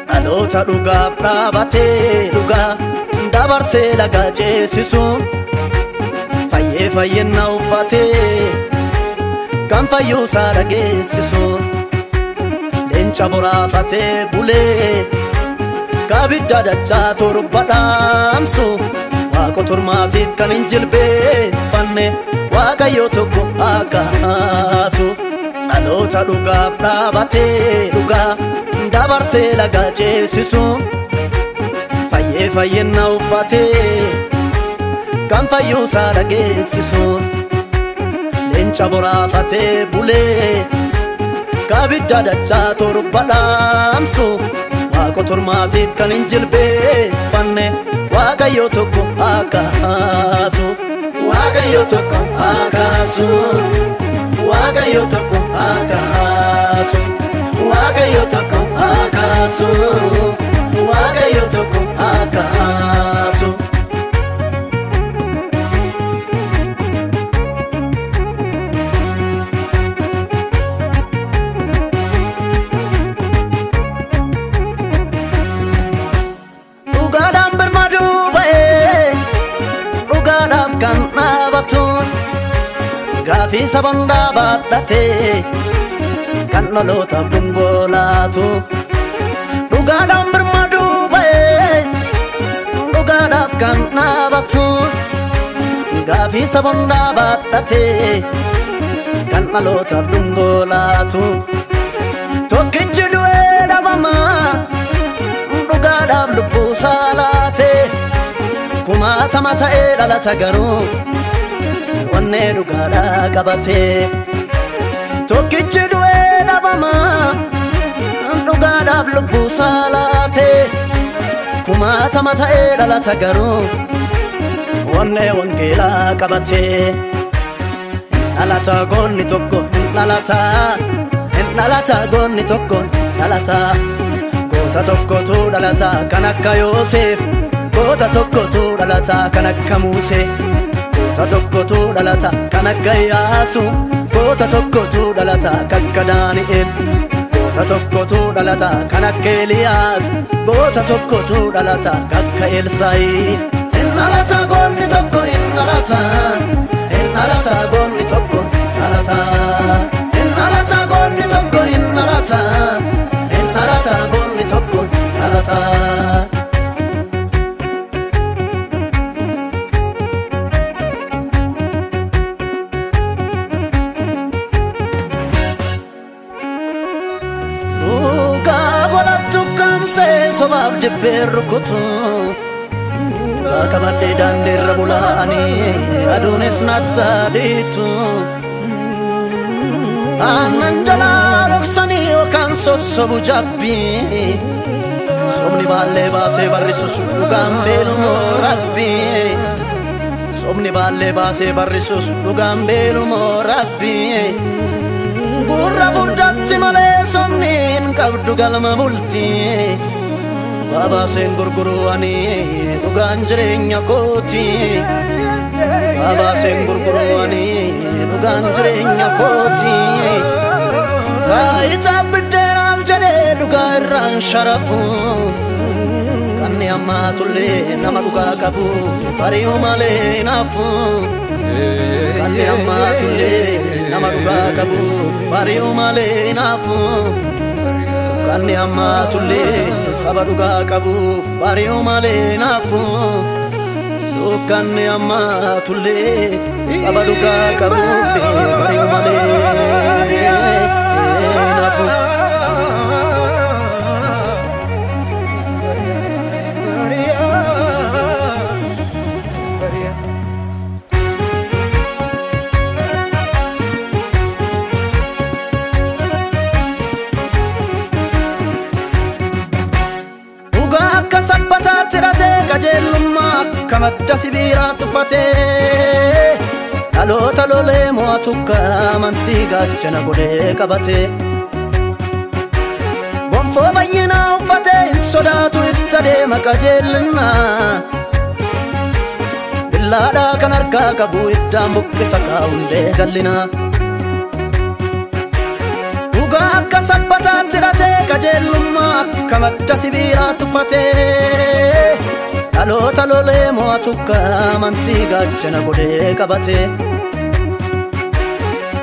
Dhaloota dhugaaf dhaabatee dhugaa dabarsee laga ceesisuun fayyee fayyinna uffatee kan fayyuusaa dhageessisuun leenca boraafatee bulee kabidda dachaa torba dhaamsu waaqa turmaatiif kan hin jilbeeffanne waaqayyo tokko haa kaasu. Dhaloota dhugaaf dhaabatee dhugaa dabarsee laga ceesisuun fayyee fayyinna uffatee kan fayyuusaa dhageessisuun leenca boraafatee bulee kabidda dachaa torba dhaamsu waaqa turmaatiif kan hin jilbeeffanne waaqayyo tokko haa kaasu. Waaqayyo tokko haa kaasu. Waaqayyo tokko haa kaasu. Waaqayyo tokko haa kaasu. Waaqayyo tokko haa kaasu. Dhugaadhaan birmaduu ba'ee dhugaadhaaf kan dhaabatuun gaafii saban dhaabadhatee kan dhalootaaf dungolaatu. Dhugaadhaan birmaduu ba'ee dhugaadhaaf kan dhaabatu gaafii saban dhaabadhatee kan dhalootaaf dungolaatu. Tokkichi du'ee dhabamaa dhugaadhaaf lubbuusaa laatee kumaatama ta'ee dhalata garuu wannee dhugaadhaa qabatee. Tokkichi du'ee dhabamaa dhugaadhaaf lubbuusaa laatee kumaatama ta'ee dhalata garuu wannee wangeelaa qabatee. Dhalata goonni tokko hin dhalata goonni tokko hin dhalata. Goota tokkotu dhalata kan akka Yoosef, goota tokkotu dhalata kan akka Musee. Goota tokkotu dhalata kan akka Iyyaasuu, goota tokkotu dhalata kan akka Daani'el. Goota tokkotu dhalata kan akka Eliyaas, goota tokkotu dhalata kan akka Elsaa'i. Hin dhalata goonni tokko hin dhalata. Hin dhalata goonni tokko hin dhalata. Hin dhalata goonni tokko hin dhalata. Hin dhalata goonni tokko hin dhalata. Sobaaf dibbee rukutu kabadhee daandiirra bulaanii aduunis nattaadhiitu. Aannan jalaa dhoksanii yookaan sossobu jabbii sobni baallee baasee barrisus dhugaan beelmoo rabbii. Sobni baallee baasee barrisus dhugaan beelmoo rabbii. Gurra furdatti malee sobni hin qabdu galma bultii. Babaaseen gurguruwanii dhugaan jireenya kooti. Babaaseen gurguruwanii dhugaan jireenya kooti. Taayitaa biddeenaaf jedhee dhugaa irraan sharafu. Kanni hammaatullee nama dhugaa qabuuf bari'u malee naafu. Kanni hammaatullee nama dhugaa qabuuf bari'u malee naafu. Kanni hammaatullee saba dhugaa qabuuf bari'u malee naafu. Kanni hammaatullee saba dhugaa qabuuf bari'u malee naafu. sabbataatti hidhatee qajeelummaa akka madda sibiilaa tuffatee dhaloota lolee mo'atu amantii gaachana godhee qabatee gonfoo bayyinaa uffatee hin sodaatu itti adeema qajeellinnaa billaadhaa kan harkaa qabu iddaan buqqisa kaa'undee jallinaa dhugaa akka sabbataatti hidhatee qajeelummaa akka madda sibiilaa tuffatee dhaloota lolee mo'atu amantii gaachana godhee qabatee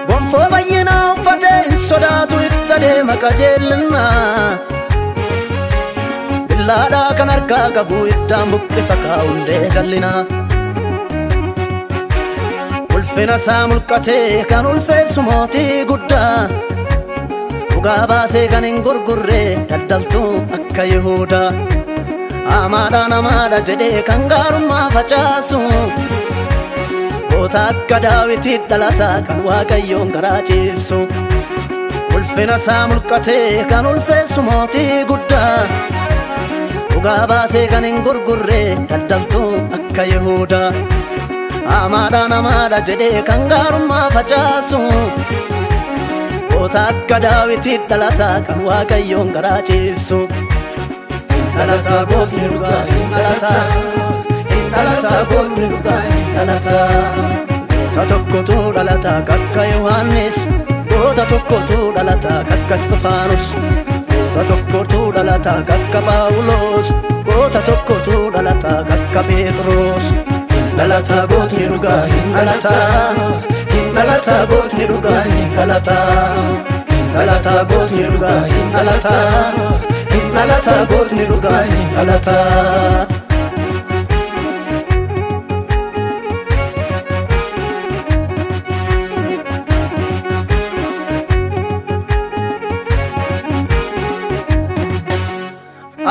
gonfoo bayyinaa uffatee hin sodaatu itti adeema qajeellinnaa billaadhaa kan harkaa qabu iddaan buqqisa kaa'undee jallinaa ulfina isaa mulqatee kan ulfeessu mootii guddaa dhugaa baasee kan hin gurgurre daldaltuu akka Yihuudaa amaadhaan amaadha jedhee kan gaarummaa facaasu goota akka Daawitii dhalataa kan Waaqayyoon garaa ciibsu ulfina isaa mulqatee kan ulfeessu mootii guddaa dhugaa baasee kan hin gurgurre daldaltuu akka Yihuudaa amaadhaan amaadha jedhee kan gaarummaa facaasu goota akka Daawitii dhalataa kan Waaqayyoon garaa ciibsu dhalata gootni dhugaa dhalata gootni dhugaa dhalata goota tokkotu dhalata akka Yohaannis goota tokkotu dhalata akka Isxifaanos goota tokkotu dhalata akka Phaawulos goota tokkotu dhalata akka Phexros dhalata gootni dhugaa dhalata gootni dhugaa dhalata gootni dhugaa dhalata gootni dhugaa dhalata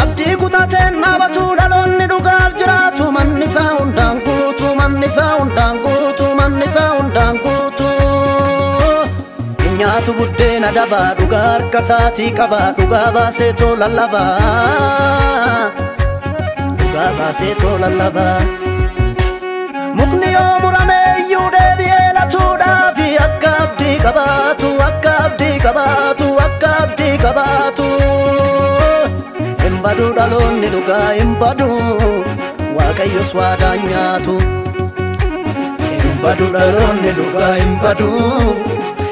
abdii kutateen dhaabatu dhaloonni dhugaaf jiraatu manni isaa hundaan guutu manni isaa hundaan guutu manni isaa hundaan guutu nyaatu buddeena dabaa dhugaa harka isaatii qabaa dhugaa baasee too lallabaa dhugaa baasee too lallabaa mukni yoo murame iyyuu deebi'ee latuudhaafi akka abdii qabaatu akka abdii qabaatu akka abdii qabaatu hin badu dhaloonni dhugaa hin badu Waaqayyos waadaan nyaatu hin badu dhaloonni dhugaa hin badu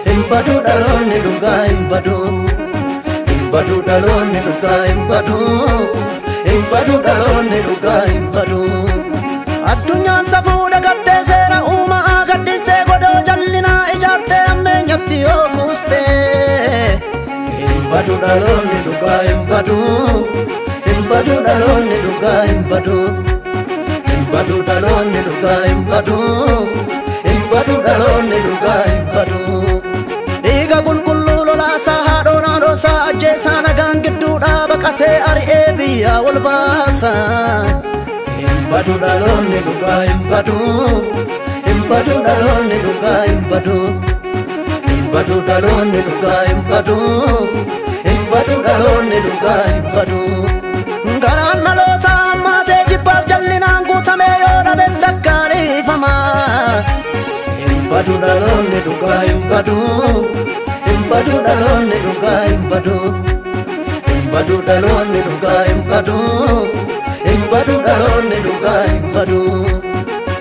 hin badu dhaloonni dhugaa hin badu dhaloonni dhugaa hin badu dhaloonni dhugaa hin badu addunyaan safuu dagattee seera uumaa gaddistee godoo jallinaa ijaartee ammeenyatti yoo kuustee hin badu dhaloonni dhugaa hin badu dhaloonni dhugaa hin badu dhaloonni dhugaa hin badu dhaloonni dhugaa hin badu dhiiga qulqulluu lolaasaa haadhoon haadhoosaa ajjeesaa nagaan gidduudhaa baqatee ari'ee biyyaa wal baasa hin badu dhaloonni dhugaa hin badu dhaloonni dhugaa hin badu dhaloonni dhugaa hin badu dhaloonni dhugaa hin badu garaan dhaloota hammaatee jibbaaf jallinaan guutamee yoo dhabees takkaariifamaa hin badu dhaloonni dhugaa hin badu dhaloonni dhugaa hin badu dhaloonni dhugaa hin badu dhaloonni dhugaa hin badu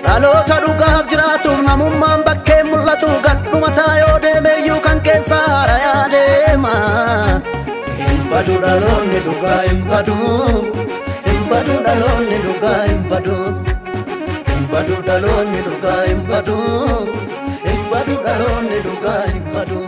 dhaloota dhugaaf jiraatuuf namummaan bakkee mul'atu gadhumataa yoo deemeeyyuu kan keessaa haarayaa deema hin badu dhaloonni dhugaa hin badu dhaloonni dhugaa hin badu dhaloonni dhugaa hin badu dhaloonni dhugaa hin badu